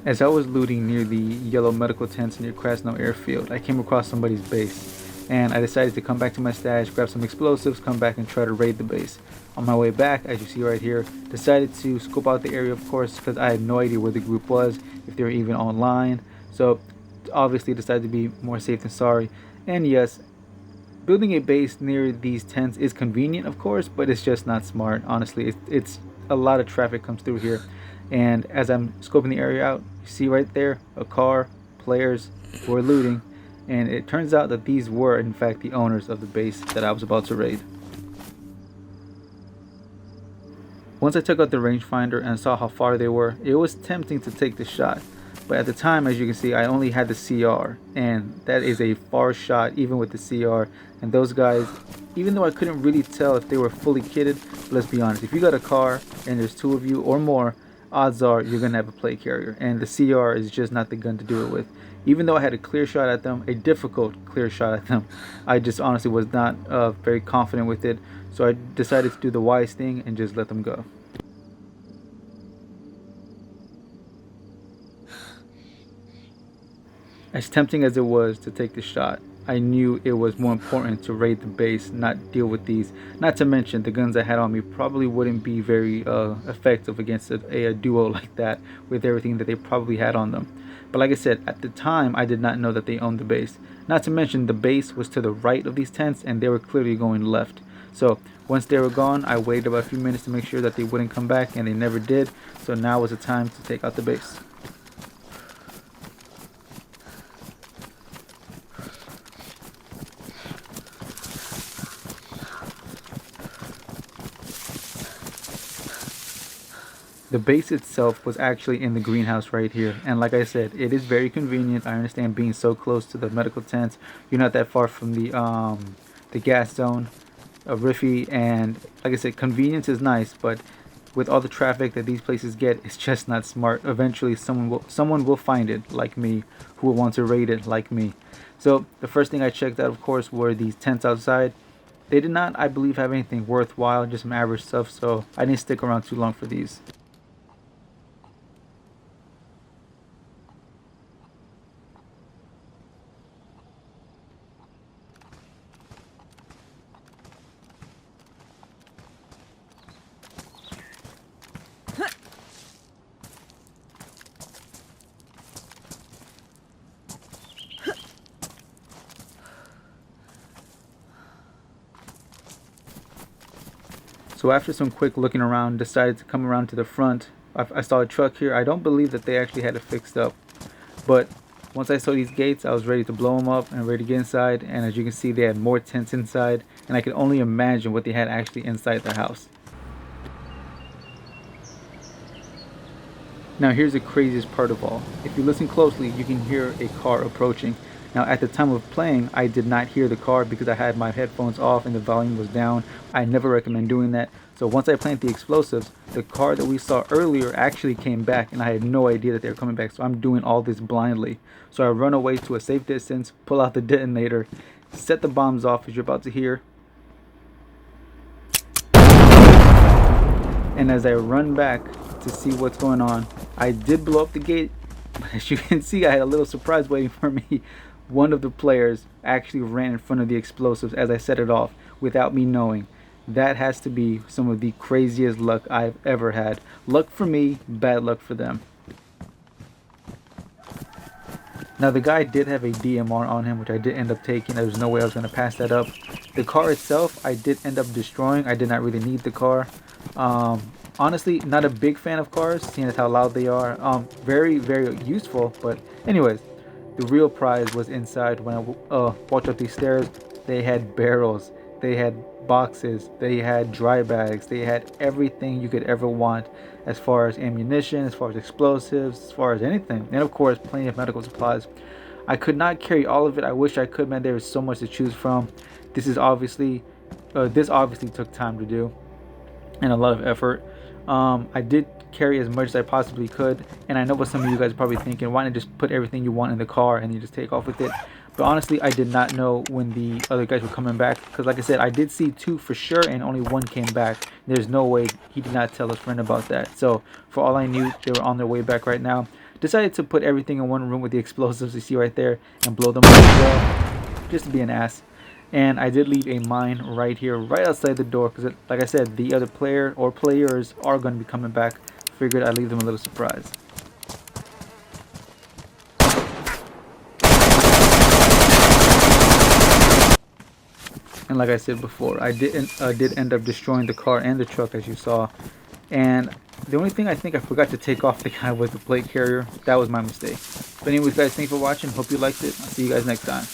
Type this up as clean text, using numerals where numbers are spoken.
As I was looting near the yellow medical tents near Krasno Airfield, I came across somebody's base, and I decided to come back to my stash, grab some explosives, come back and try to raid the base. On my way back, as you see right here, decided to scope out the area, of course, because I had no idea where the group was, if they were even online. So obviously decided to be more safe than sorry. And yes, building a base near these tents is convenient, of course, but it's just not smart. Honestly, it's a lot of traffic comes through here, and as I'm scoping the area out, you see right there a car, players were looting, and it turns out that these were in fact the owners of the base that I was about to raid. Once I took out the rangefinder and saw how far they were, it was tempting to take the shot. But at the time, as you can see, I only had the CR, and that is a far shot even with the CR. And those guys, even though I couldn't really tell if they were fully kitted, let's be honest, if you got a car and there's two of you or more, odds are you're going to have a plate carrier. And the CR is just not the gun to do it with. Even though I had a clear shot at them, a difficult clear shot at them, I just honestly was not very confident with it. So I decided to do the wise thing and just let them go. As tempting as it was to take the shot, I knew it was more important to raid the base, not deal with these. Not to mention, the guns I had on me probably wouldn't be very effective against a duo like that with everything that they probably had on them. But like I said, at the time, I did not know that they owned the base. Not to mention, the base was to the right of these tents, and they were clearly going left. So once they were gone, I waited about a few minutes to make sure that they wouldn't come back, and they never did. So now was the time to take out the base. The base itself was actually in the greenhouse right here, and like I said, it is very convenient. I understand being so close to the medical tents. You're not that far from the gas zone, a Riffy, and like I said, convenience is nice, but with all the traffic that these places get, it's just not smart. Eventually, someone will find it, like me, who will want to raid it, like me. So the first thing I checked out, of course, were these tents outside. They did not, I believe, have anything worthwhile, just some average stuff, so I didn't stick around too long for these. So after some quick looking around, decided to come around to the front. I saw a truck here. I don't believe that they actually had it fixed up, but once I saw these gates, I was ready to blow them up and ready to get inside. And as you can see, they had more tents inside, and I could only imagine what they had actually inside their house. Now here's the craziest part of all. If you listen closely, you can hear a car approaching. Now at the time of playing, I did not hear the car because I had my headphones off and the volume was down. I never recommend doing that. So once I planted the explosives, the car that we saw earlier actually came back, and I had no idea that they were coming back. So I'm doing all this blindly. So I run away to a safe distance, pull out the detonator, set the bombs off as you're about to hear. And as I run back to see what's going on, I did blow up the gate. As you can see, I had a little surprise waiting for me. One of the players actually ran in front of the explosives as I set it off without me knowing. That has to be some of the craziest luck I've ever had. Luck for me, bad luck for them. Now the guy did have a DMR on him, which I did end up taking. There was no way I was going to pass that up. The car itself, I did end up destroying. I did not really need the car. Honestly, not a big fan of cars, seeing as how loud they are. Very, very useful. But anyways, the real prize was inside. When I walked up these stairs, they had barrels, they had boxes, they had dry bags, they had everything you could ever want as far as ammunition, as far as explosives, as far as anything. And of course, plenty of medical supplies. I could not carry all of it. I wish I could, man. There is so much to choose from. This obviously took time to do and a lot of effort. I did carry as much as I possibly could, and I know what some of you guys are probably thinking, why not just put everything you want in the car and you just take off with it? But honestly, I did not know when the other guys were coming back, because like I said, I did see two for sure and only one came back. There's no way he did not tell his friend about that. So for all I knew, they were on their way back right now. Decided to put everything in one room with the explosives you see right there and blow them up as well, just to be an ass. And I did leave a mine right here, right outside the door, because like I said, the other player or players are going to be coming back. Figured I'd leave them a little surprise. And like I said before, I did end up destroying the car and the truck, as you saw. And the only thing I think I forgot to take off the guy was the plate carrier. That was my mistake. But anyways, guys, thanks for watching. Hope you liked it. I'll see you guys next time.